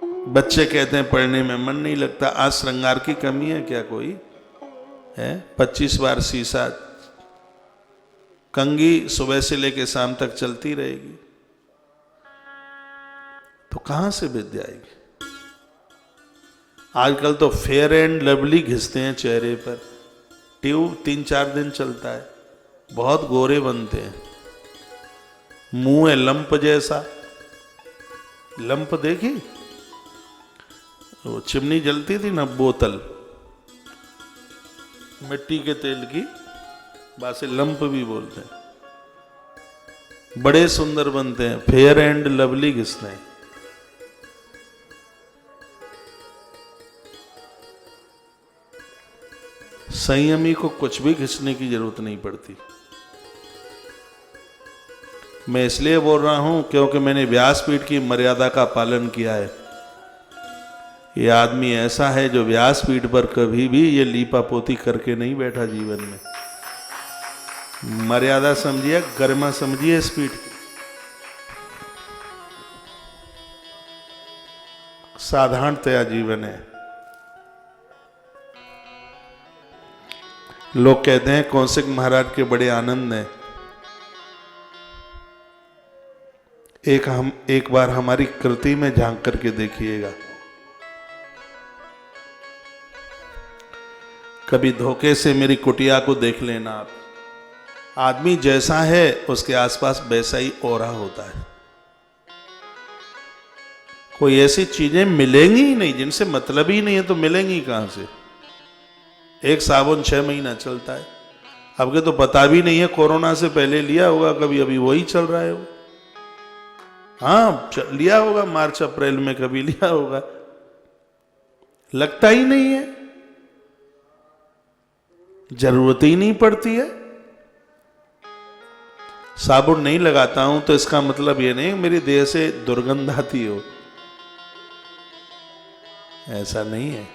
बच्चे कहते हैं पढ़ने में मन नहीं लगता। आज श्रृंगार की कमी है क्या कोई है? 25 बार शीशा, कंघी सुबह से लेकर शाम तक चलती रहेगी, तो कहां से विद्या आएगी? आजकल तो फेयर एंड लवली घिसते हैं चेहरे पर, ट्यूब 3-4 दिन चलता है, बहुत गोरे बनते हैं, मुंह है लंप जैसा। लंप देखी? वो चिमनी जलती थी ना, बोतल मिट्टी के तेल की, बासे लंप भी बोलते हैं। बड़े सुंदर बनते हैं, फेयर एंड लवली घिसते हैं। संयमी को कुछ भी घिसने की जरूरत नहीं पड़ती। मैं इसलिए बोल रहा हूं क्योंकि मैंने व्यासपीठ की मर्यादा का पालन किया है। ये आदमी ऐसा है जो व्यासपीठ पर कभी भी ये लीपापोती करके नहीं बैठा जीवन में। मर्यादा समझिए, गरिमा समझिए इस पीठ की। साधारणतया जीवन है। लोग कहते हैं कौशिक महाराज के बड़े आनंद हैं। एक बार हमारी कृति में झांक करके देखिएगा। कभी धोखे से मेरी कुटिया को देख लेना आप। आदमी जैसा है उसके आसपास वैसा ही ओरा होता है। कोई ऐसी चीजें मिलेंगी ही नहीं जिनसे मतलब ही नहीं है, तो मिलेंगी कहां से? एक साबुन 6 महीना चलता है। अब के तो पता भी नहीं है, कोरोना से पहले लिया होगा कभी, अभी वही चल रहा है वो। हाँ, लिया होगा मार्च अप्रैल में, कभी लिया होगा, लगता ही नहीं है, जरूरत ही नहीं पड़ती है। साबुन नहीं लगाता हूं तो इसका मतलब ये नहीं मेरी देह से दुर्गंध आती हो, ऐसा नहीं है।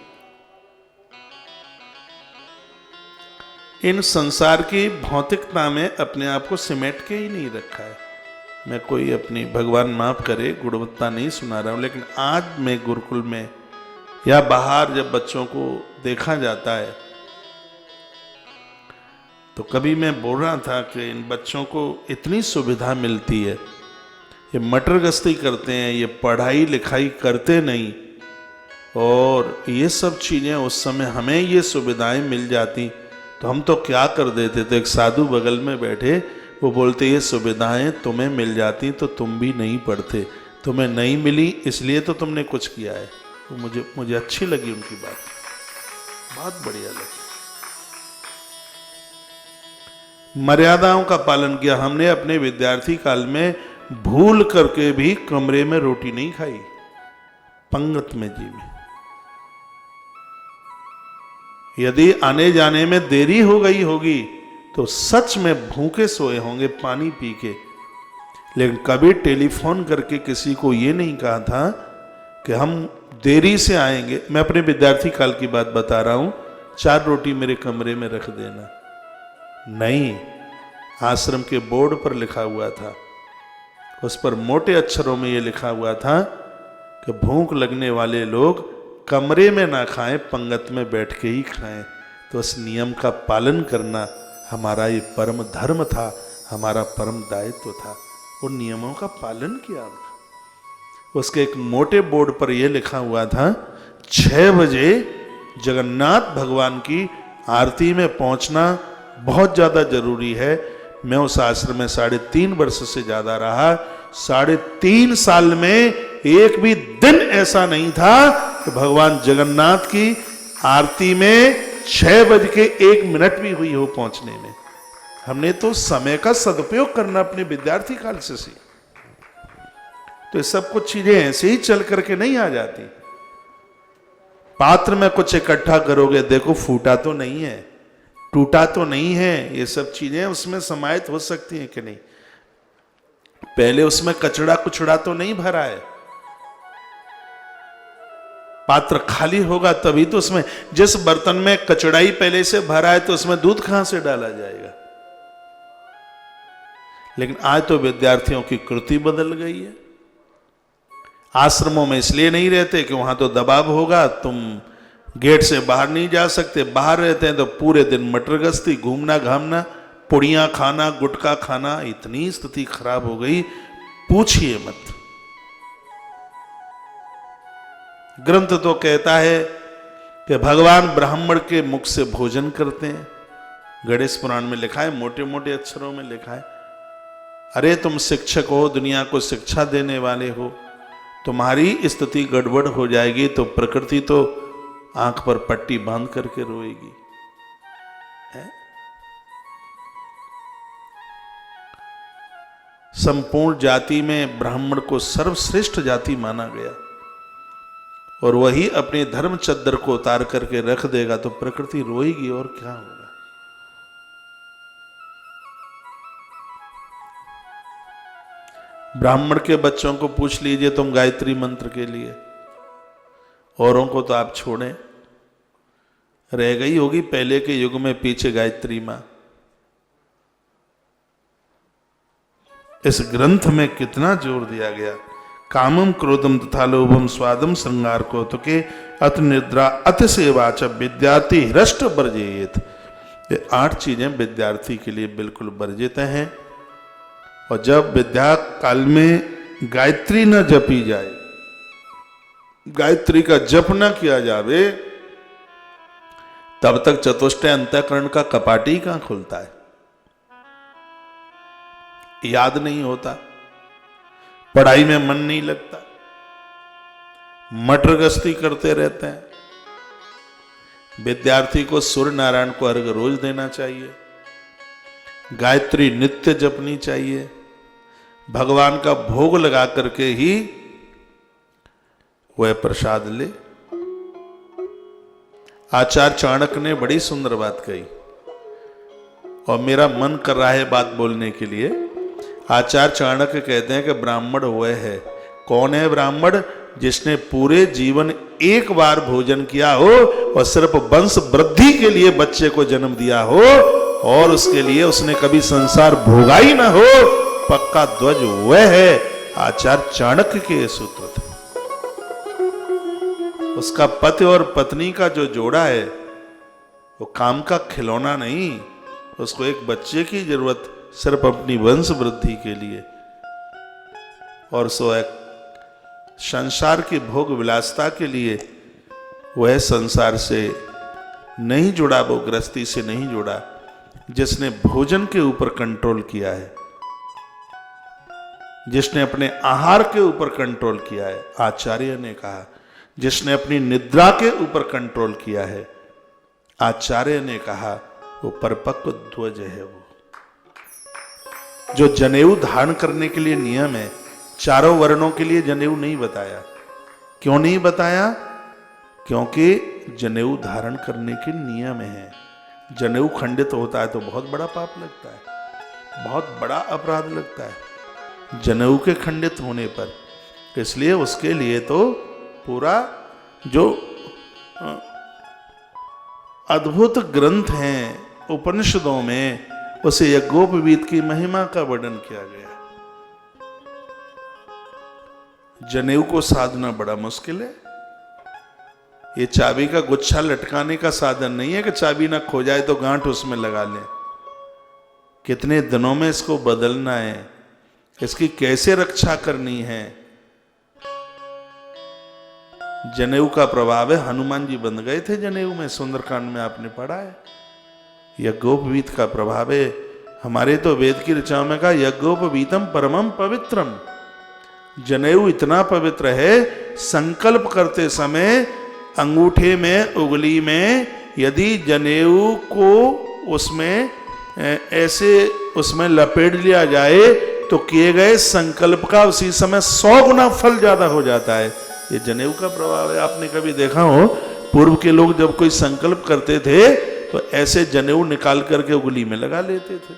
इन संसार की भौतिकता में अपने आप को सिमट के ही नहीं रखा है। मैं कोई अपनी, भगवान माफ करे, गुणवत्ता नहीं सुना रहा हूं, लेकिन आज मैं गुरुकुल में या बाहर जब बच्चों को देखा जाता है तो कभी मैं बोल रहा था कि इन बच्चों को इतनी सुविधा मिलती है, ये मटर गश्ती करते हैं, ये पढ़ाई लिखाई करते नहीं, और ये सब चीज़ें उस समय हमें ये सुविधाएं मिल जाती तो हम तो क्या कर देते थे। एक साधु बगल में बैठे, वो बोलते ये सुविधाएं तुम्हें मिल जाती तो तुम भी नहीं पढ़ते, तुम्हें नहीं मिली इसलिए तो तुमने कुछ किया है। तो मुझे अच्छी लगी उनकी बात, बहुत बढ़िया लगी। मर्यादाओं का पालन किया हमने। अपने विद्यार्थी काल में भूल करके भी कमरे में रोटी नहीं खाई, पंगत में जी में। यदि आने जाने में देरी हो गई होगी तो सच में भूखे सोए होंगे पानी पी के, लेकिन कभी टेलीफोन करके किसी को ये नहीं कहा था कि हम देरी से आएंगे। मैं अपने विद्यार्थी काल की बात बता रहा हूं, 4 रोटी मेरे कमरे में रख देना, नहीं। आश्रम के बोर्ड पर लिखा हुआ था, उस पर मोटे अक्षरों में यह लिखा हुआ था कि भूख लगने वाले लोग कमरे में ना खाएं, पंगत में बैठ के ही खाएं। तो उस नियम का पालन करना हमारा ये परम धर्म था, हमारा परम दायित्व था। उन नियमों का पालन किया। उसके एक मोटे बोर्ड पर यह लिखा हुआ था 6 बजे जगन्नाथ भगवान की आरती में पहुंचना बहुत ज्यादा जरूरी है। मैं उस आश्रम में 3.5 वर्ष से ज्यादा रहा। 3.5 साल में एक भी दिन ऐसा नहीं था कि भगवान जगन्नाथ की आरती में 6:01 भी हुई हो पहुंचने में। हमने तो समय का सदुपयोग करना अपने विद्यार्थी काल से सीखा। तो ये सब कुछ चीजें ऐसे ही चल करके नहीं आ जाती। पात्र में कुछ इकट्ठा करोगे, देखो फूटा तो नहीं है, टूटा तो नहीं है, ये सब चीजें उसमें समाहित हो सकती हैं कि नहीं। पहले उसमें कचड़ा कुचड़ा तो नहीं भरा है। पात्र खाली होगा तभी तो उसमें, जिस बर्तन में कचड़ा ही पहले से भरा है तो उसमें दूध कहां से डाला जाएगा। लेकिन आज तो विद्यार्थियों की कृति बदल गई है। आश्रमों में इसलिए नहीं रहते कि वहां तो दबाव होगा, तुम गेट से बाहर नहीं जा सकते। बाहर रहते हैं तो पूरे दिन मटर गश्ती, घूमना घामना, पुड़ियाँ खाना, गुटखा खाना। इतनी स्थिति खराब हो गई, पूछिए मत। ग्रंथ तो कहता है कि भगवान ब्राह्मण के मुख से भोजन करते हैं। गणेश पुराण में लिखा है, मोटे मोटे अक्षरों में लिखा है, अरे तुम शिक्षक हो, दुनिया को शिक्षा देने वाले हो, तुम्हारी स्थिति गड़बड़ हो जाएगी तो प्रकृति तो आंख पर पट्टी बांध करके रोएगी। है? संपूर्ण जाति में ब्राह्मण को सर्वश्रेष्ठ जाति माना गया, और वही अपने धर्म चद्दर को उतार करके रख देगा तो प्रकृति रोएगी, और क्या होगा। ब्राह्मण के बच्चों को पूछ लीजिए तुम गायत्री मंत्र के लिए, औरों को तो आप छोड़ें, रह गई होगी पहले के युग में पीछे गायत्री मां। इस ग्रंथ में कितना जोर दिया गया, कामम क्रोधम तथा लोभम स्वादम श्रृंगार कौतुके अत निद्रा अत सेवा च विद्यार्थी हृष्ट वर्जेत। ये 8 चीजें विद्यार्थी के लिए बिल्कुल वर्जित हैं। और जब विद्या काल में गायत्री न जपी जाए, गायत्री का जप न किया जावे, तब तक चतुष्टय अंतःकरण का कपाट ही कहां खुलता है। याद नहीं होता, पढ़ाई में मन नहीं लगता, मटर गश्ती करते रहते हैं। विद्यार्थी को सूर्य नारायण को अर्घ रोज देना चाहिए, गायत्री नित्य जपनी चाहिए, भगवान का भोग लगा करके ही वह प्रसाद ले। आचार्य चाणक्य ने बड़ी सुंदर बात कही, और मेरा मन कर रहा है बात बोलने के लिए। आचार्य चाणक्य कहते हैं कि ब्राह्मण वह है, कौन है ब्राह्मण? जिसने पूरे जीवन एक बार भोजन किया हो और सिर्फ वंश वृद्धि के लिए बच्चे को जन्म दिया हो, और उसके लिए उसने कभी संसार भोगा ही ना हो, पक्का ध्वज वह है। आचार्य चाणक्य के ये सूत्र थे। उसका पति और पत्नी का जो जोड़ा है वो काम का खिलौना नहीं, उसको एक बच्चे की जरूरत सिर्फ अपनी वंश वृद्धि के लिए, और सो एक संसार की भोग विलासता के लिए वह संसार से नहीं जुड़ा, वो गृहस्थी से नहीं जुड़ा। जिसने भोजन के ऊपर कंट्रोल किया है, जिसने अपने आहार के ऊपर कंट्रोल किया है, आचार्य ने कहा जिसने अपनी निद्रा के ऊपर कंट्रोल किया है, आचार्य ने कहा वो परिपक्व ध्वज है। वो जो जनेऊ धारण करने के लिए नियम है, चारों वर्णों के लिए जनेऊ नहीं बताया। क्यों नहीं बताया? क्योंकि जनेऊ धारण करने के नियम है। जनेऊ खंडित होता है तो बहुत बड़ा पाप लगता है, बहुत बड़ा अपराध लगता है जनेऊ के खंडित होने पर। इसलिए उसके लिए तो पूरा जो अद्भुत ग्रंथ हैं उपनिषदों में, उसे यज्ञोपवीत की महिमा का वर्णन किया गया। जनेऊ को साधना बड़ा मुश्किल है। ये चाबी का गुच्छा लटकाने का साधन नहीं है कि चाबी ना खो जाए तो गांठ उसमें लगा लें। कितने दिनों में इसको बदलना है, इसकी कैसे रक्षा करनी है। जनेऊ का प्रभाव है, हनुमान जी बंध गए थे जनेऊ में, सुंदरकांड में आपने पढ़ा है। यज्ञोपवीत का प्रभाव है। हमारे तो वेद की ऋचाओं में कहा यज्ञोपवीतम परमम पवित्रम। जनेऊ इतना पवित्र है, संकल्प करते समय अंगूठे में, उंगली में यदि जनेऊ को उसमें ऐसे उसमें लपेट लिया जाए तो किए गए संकल्प का उसी समय 100 गुना फल ज्यादा हो जाता है। ये जनेऊ का प्रभाव है। आपने कभी देखा हो, पूर्व के लोग जब कोई संकल्प करते थे तो ऐसे जनेऊ निकाल करके उंगली में लगा लेते थे।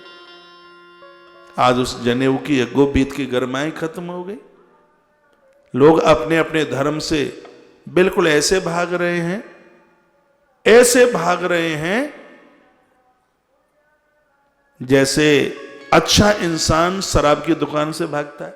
आज उस जनेऊ की यज्ञोपवीत की गरमाई खत्म हो गई। लोग अपने अपने धर्म से बिल्कुल ऐसे भाग रहे हैं, ऐसे भाग रहे हैं जैसे अच्छा इंसान शराब की दुकान से भागता है।